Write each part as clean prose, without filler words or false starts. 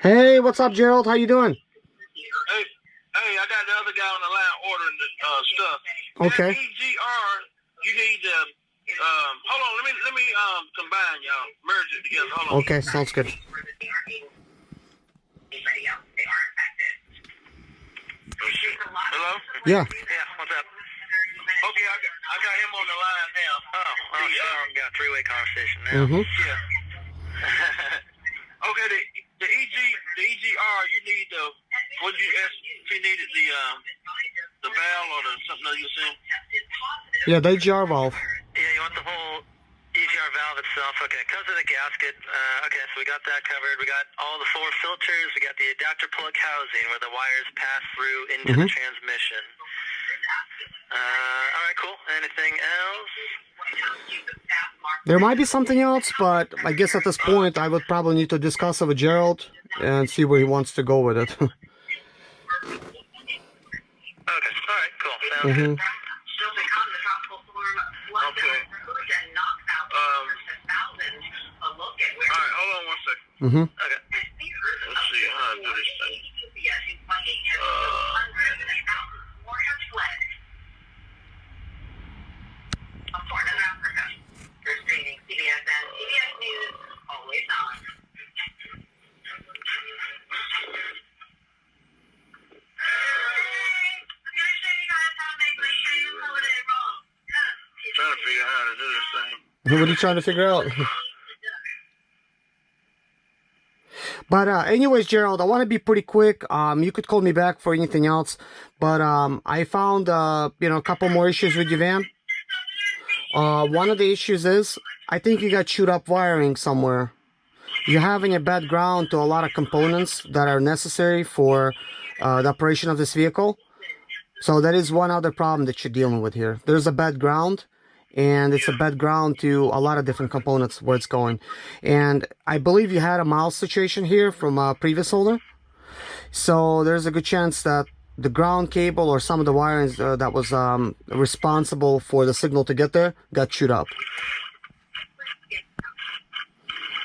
Hey, what's up, Gerald? How you doing? Hey, I got the other guy on the line ordering the stuff. Okay. That EGR, you need to hold on. Let me combine y'all, merge it together. Hold on. Okay, sounds good. Hello? Yeah. Yeah, what's up? Okay, I got him on the line now. Oh, got a three-way conversation now. Mm-hmm. Yeah. Okay, the EGR, you need the, what did you ask if you needed the valve or the something that you were saying? Yeah, the EGR valve. Yeah, you want the whole EGR valve itself. Okay, comes with a gasket. Okay, so we got that covered. We got all the 4 filters. We got the adapter plug housing where the wires pass through into the transmission. All right, cool. Anything else? There might be something else, but I guess at this point I would probably need to discuss it with Gerald and see where he wants to go with it. Okay, all right, cool. Sounds good. Okay. All right, hold on one second. Okay. Let's see how to do this thing. Trying to figure out how to do this thing. What are you trying to figure out? But anyways, Gerald, I want to be pretty quick. You could call me back for anything else. But I found, a couple more issues with your van. One of the issues is, I think you got chewed up wiring somewhere. You're having a bad ground to a lot of components that are necessary for the operation of this vehicle. So that is one other problem that you're dealing with here. There's a bad ground, and it's a bad ground to a lot of different components where it's going. And I believe you had a mouse situation here from a previous owner. So there's a good chance that the ground cable or some of the wirings that was responsible for the signal to get there got chewed up.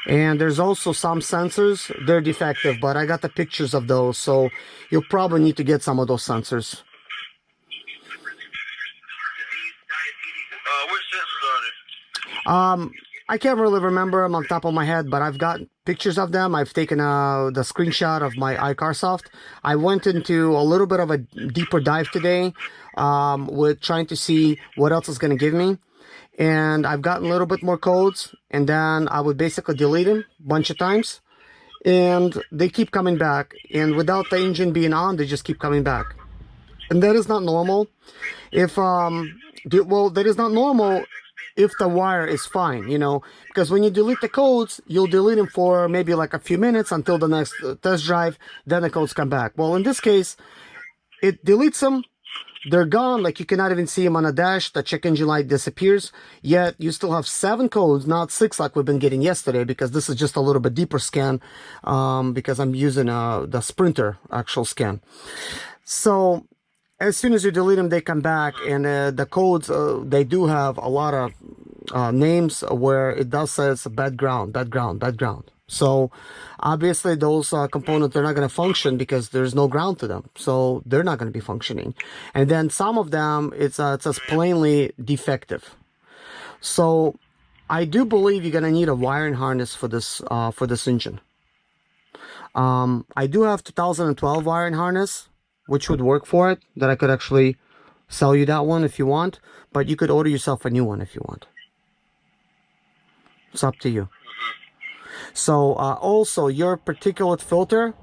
And there's also some sensors, they're defective, but I got the pictures of those, so you'll probably need to get some of those sensors. Which sensors are they? I can't really remember them on top of my head, but I've got pictures of them. I've taken the screenshot of my iCarsoft. I went into a little bit of a deeper dive today with trying to see what else it's going to give me. And I've gotten a little bit more codes, and then I would basically delete them a bunch of times. And they keep coming back. And without the engine being on, they just keep coming back. And that is not normal. If, that is not normal if the wire is fine, because when you delete the codes, you'll delete them for maybe like a few minutes until the next test drive, then the codes come back. Well, in this case, it deletes them, they're gone, like you cannot even see them on a dash, the check engine light disappears, yet you still have 7 codes, not 6 like we've been getting yesterday, because this is just a little bit deeper scan, because I'm using the Sprinter actual scan. So as soon as you delete them, they come back, and the codes, they do have a lot of names where it does say it's a bad ground. So obviously those components, they're not going to function because there's no ground to them. So they're not going to be functioning. And then some of them, it says plainly defective. So I do believe you're going to need a wiring harness for this engine. I do have 2012 wiring harness, which would work for it, that I could actually sell you that one if you want, but you could order yourself a new one if you want. It's up to you. So also your particulate filter,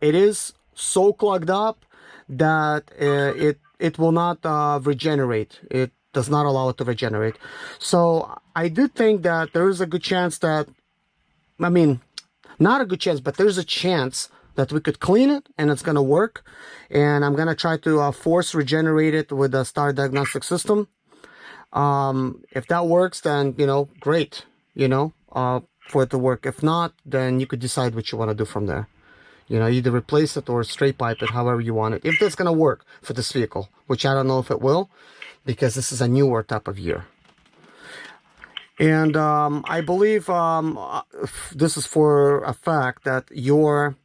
it is so clogged up that it will not regenerate. It does not allow it to regenerate. So I do think that there is a good chance that, not a good chance, but there's a chance that we could clean it and it's going to work. And I'm going to try to force regenerate it with the Star Diagnostic system. If that works, then, great, for it to work. If not, then you could decide what you want to do from there. Either replace it or straight pipe it, however you want it. If that's going to work for this vehicle, which I don't know if it will, because this is a newer type of year. And I believe this is for a fact that your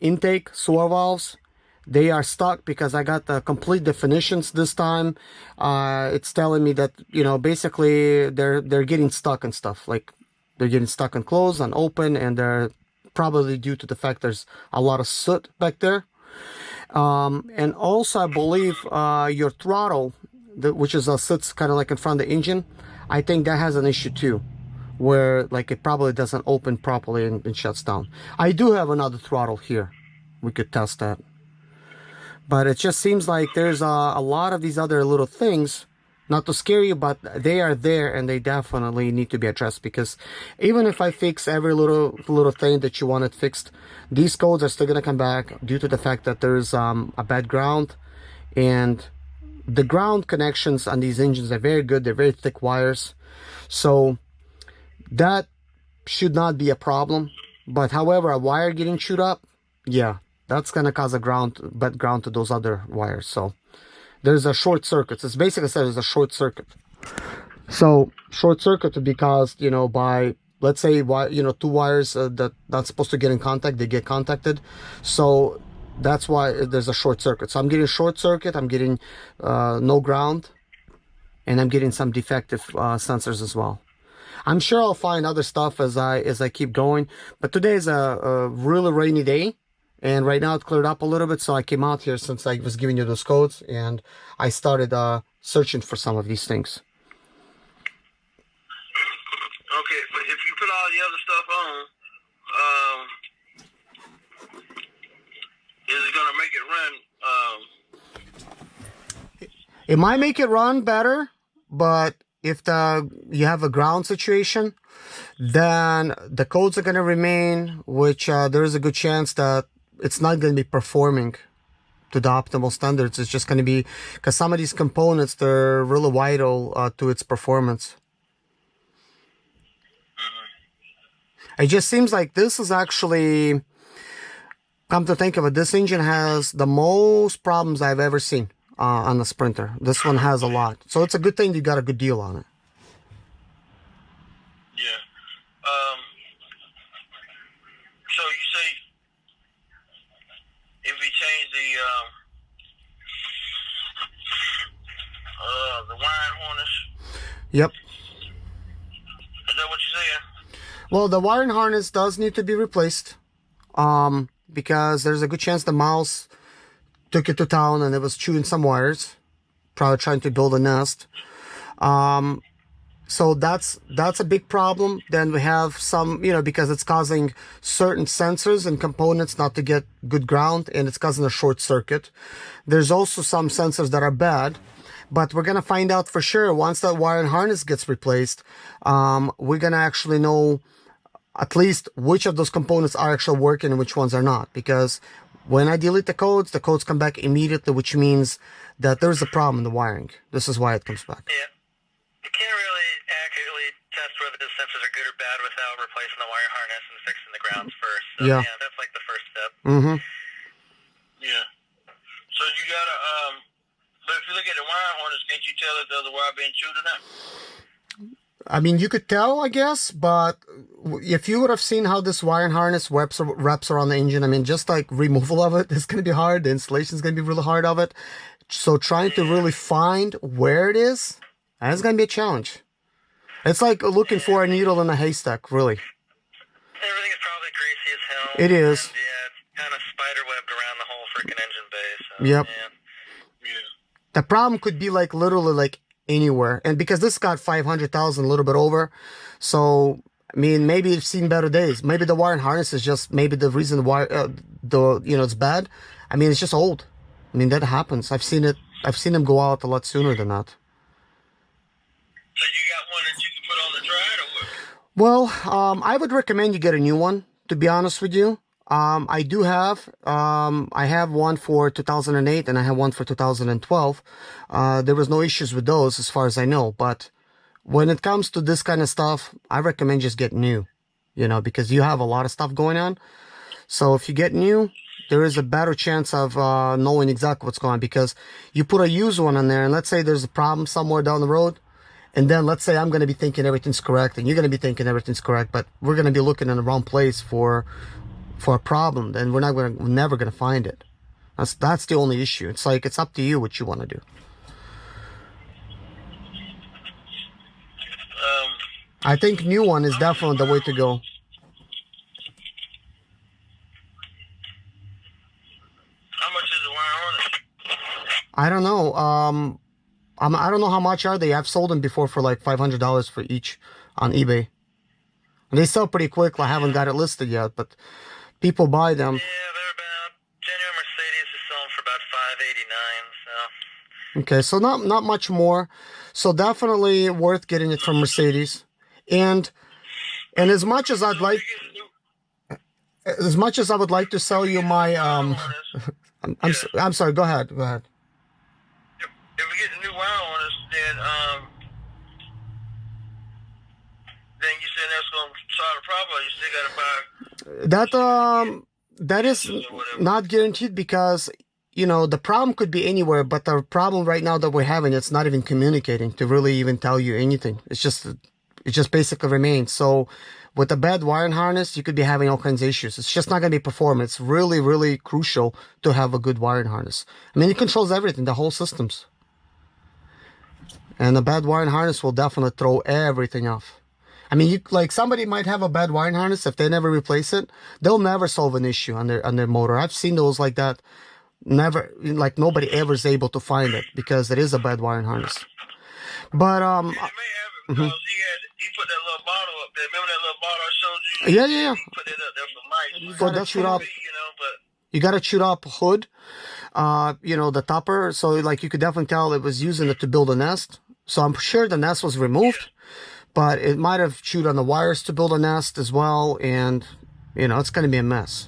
intake sewer valves, they are stuck because I got the complete definitions this time. It's telling me that, you know, basically they're getting stuck and stuff. Like they're getting stuck and closed and open, and they're probably due to the fact there's a lot of soot back there. And also I believe your throttle, which is sits kind of like in front of the engine, I think that has an issue too, where like it probably doesn't open properly and shuts down. I do have another throttle here. We could test that. But it just seems like there's a lot of these other little things, not to scare you, but they are there and they definitely need to be addressed, because even if I fix every little thing that you wanted fixed, these codes are still going to come back due to the fact that there's a bad ground, and the ground connections on these engines are very good. They're very thick wires, so that should not be a problem. But however, a wire getting chewed up, yeah, that's going to cause a bad ground to those other wires. So there's a short circuit. It's basically said there's a short circuit. So short circuit would be caused, you know, by, let's say, you know, two wires that not supposed to get in contact, they get contacted. So that's why there's a short circuit. So I'm getting short circuit, I'm getting no ground, and I'm getting some defective sensors as well. I'm sure I'll find other stuff as I keep going, but today is a really rainy day, and right now it cleared up a little bit, so I came out here since I was giving you those codes, and I started searching for some of these things. Okay, but if you put all the other stuff on, is it gonna make it run? It might make it run better, but if you have a ground situation, then the codes are going to remain, which there is a good chance that it's not going to be performing to the optimal standards. It's just going to be, because some of these components, they're really vital to its performance. It just seems like this is actually, come to think of it, this engine has the most problems I've ever seen on the Sprinter. This one has a lot. So it's a good thing you got a good deal on it. Yeah. So you say if we change the wiring harness? Yep. Is that what you're saying? Well, the wiring harness does need to be replaced, because there's a good chance the mouse took it to town and it was chewing some wires, probably trying to build a nest. So that's a big problem. Then we have some, you know, because it's causing certain sensors and components not to get good ground, and it's causing a short circuit. There's also some sensors that are bad, but we're going to find out for sure once that wiring harness gets replaced. We're going to actually know at least which of those components are actually working and which ones are not, because when I delete the codes come back immediately, which means that there's a problem in the wiring. This is why it comes back. Yeah. You can't really accurately test whether the sensors are good or bad without replacing the wire harness and fixing the grounds first. So, yeah, that's like the first step. Mm-hmm. Yeah. So you gotta, but if you look at the wire harness, can't you tell if the other wire being chewed or not? I mean, you could tell, I guess, but if you would have seen how this wiring harness wraps around the engine, I mean, just like removal of it is going to be hard. The installation is going to be really hard of it. So trying to really find where it is, that's going to be a challenge. It's like looking for a needle in a haystack, really. Everything is probably greasy as hell. It is. And, yeah, it's kind of spiderwebbed around the whole freaking engine bay. So, yep. Yeah. The problem could be like literally like anywhere, and because this got 500,000, a little bit over, so I mean, maybe you've seen better days. Maybe the wiring harness is just maybe the reason why it's bad. I mean, it's just old. I mean, that happens. I've seen them go out a lot sooner than that. So you got one that you can put on the trad or what? Well, I would recommend you get a new one, to be honest with you. I do have, I have one for 2008 and I have one for 2012. There was no issues with those as far as I know, but when it comes to this kind of stuff, I recommend just get new, you know, because you have a lot of stuff going on. So if you get new, there is a better chance of knowing exactly what's going on, because you put a used one in there and let's say there's a problem somewhere down the road And then let's say I'm going to be thinking everything's correct and you're going to be thinking everything's correct, but we're going to be looking in the wrong place for a problem, then we're never going to find it. That's the only issue. It's like, it's up to you what you want to do. I think new one is definitely the way to go. How much is the wire on it? I don't know. I don't know how much are they. I've sold them before for like $500 for each on eBay. And they sell pretty quick. I haven't got it listed yet, but people buy them. Yeah, they're about, genuine Mercedes is selling for about $589, so. Okay, so not much more. So definitely worth getting it from Mercedes. And as much as I would like to sell you my I'm sorry, go ahead. If we get the new wire on us, then you said that's going to solve the problem. You still got to buy That is not guaranteed, because the problem could be anywhere, but the problem right now that we're having, it's not even communicating to really even tell you anything. It just basically remains. So with a bad wiring harness, you could be having all kinds of issues. It's just not going to be performing. It's really, really crucial to have a good wiring harness. I mean, it controls everything, the whole systems. And a bad wiring harness will definitely throw everything off. I mean, somebody might have a bad wiring harness. If they never replace it, they'll never solve an issue on their motor. I've seen those like that. Never, like nobody ever is able to find it because it is a bad wiring harness. But He may have it because he put that little bottle up there. Remember that little bottle I showed you? Yeah. He put it up there for life. So that's shoot up. You got to shoot up hood, the topper. So like you could definitely tell it was using it to build a nest. So I'm sure the nest was removed, but it might have chewed on the wires to build a nest as well. And, it's going to be a mess.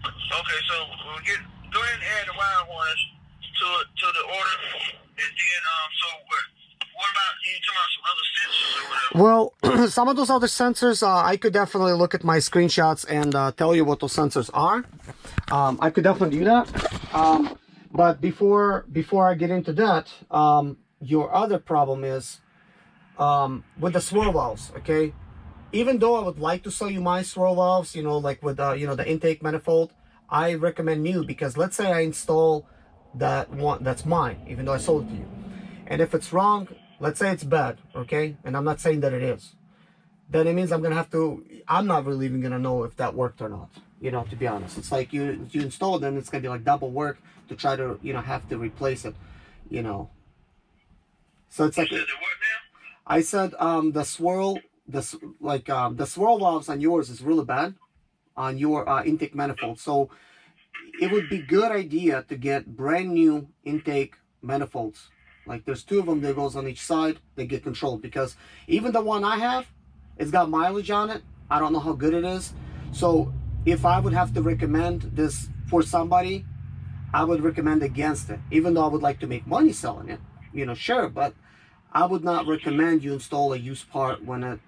Okay, so go ahead and add the wire harness to the order. And then, what about, you talking about some other sensors or whatever? Well, some of those other sensors, I could definitely look at my screenshots and tell you what those sensors are. I could definitely do that. But before I get into that, your other problem is with the swirl valves, okay? Even though I would like to sell you my swirl valves, like with, the intake manifold, I recommend new, because let's say I install that one that's mine, even though I sold it to you. And if it's wrong, let's say it's bad, okay? And I'm not saying that it is. Then it means I'm not really even gonna know if that worked or not, to be honest. It's like you install it, then it's gonna be like double work to try to, have to replace it, So it's like, I said the swirl valves on yours is really bad on your intake manifold. So it would be good idea to get brand new intake manifolds. Like there's two of them that goes on each side. They get controlled, because even the one I have, it's got mileage on it. I don't know how good it is. So if I would have to recommend this for somebody, I would recommend against it. Even though I would like to make money selling it, sure, but I would not recommend you install a used part when